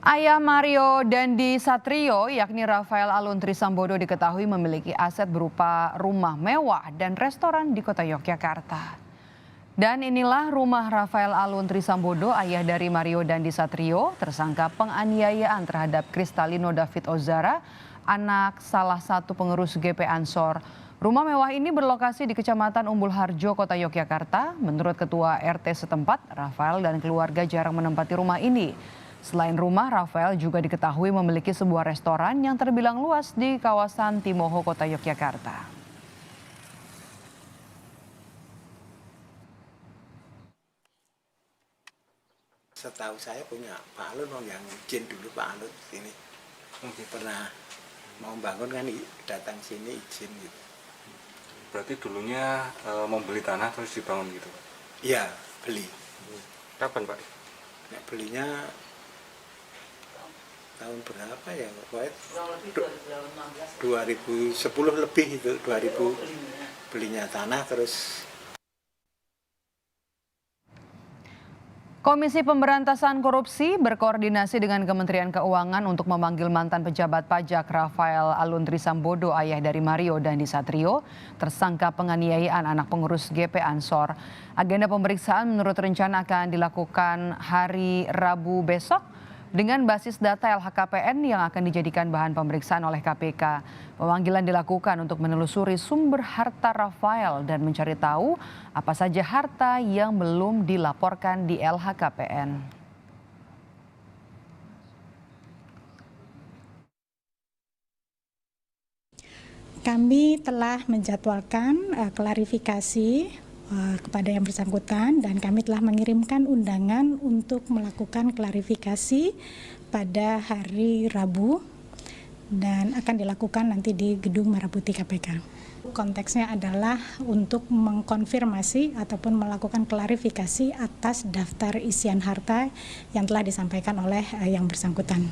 Ayah Mario Dandi Satrio, yakni Rafael Alun Trisambodo, diketahui memiliki aset berupa rumah mewah dan restoran di kota Yogyakarta. Dan inilah rumah Rafael Alun Trisambodo, ayah dari Mario Dandi Satrio, tersangka penganiayaan terhadap Kristalino David Ozara, anak salah satu pengurus GP Ansor. Rumah mewah ini berlokasi di Kecamatan Umbul Harjo, Kota Yogyakarta. Menurut Ketua RT setempat, Rafael dan keluarga jarang menempati rumah ini. Selain rumah, Rafael juga diketahui memiliki sebuah restoran yang terbilang luas di kawasan Timoho, Kota Yogyakarta. Setahu saya punya Pak Alun yang izin dulu Pak Alun sini. Pernah mau bangun kan datang sini izin gitu. Berarti dulunya membeli tanah terus dibangun gitu Pak? Iya, beli. Kapan Pak? Nah, belinya tahun berapa ya? Pokoknya 2010 lebih itu, 2000 belinya tanah terus. Komisi Pemberantasan Korupsi berkoordinasi dengan Kementerian Keuangan untuk memanggil mantan pejabat pajak Rafael Alun Trisambodo, ayah dari Mario Dandi Satrio, tersangka penganiayaan anak pengurus GP Ansor. Agenda pemeriksaan menurut rencana akan dilakukan hari Rabu besok dengan basis data LHKPN yang akan dijadikan bahan pemeriksaan oleh KPK. Pemanggilan dilakukan untuk menelusuri sumber harta Rafael dan mencari tahu apa saja harta yang belum dilaporkan di LHKPN. Kami telah menjadwalkan klarifikasi kepada yang bersangkutan dan kami telah mengirimkan undangan untuk melakukan klarifikasi pada hari Rabu dan akan dilakukan nanti di Gedung Merah Putih KPK. Konteksnya adalah untuk mengkonfirmasi ataupun melakukan klarifikasi atas daftar isian harta yang telah disampaikan oleh yang bersangkutan.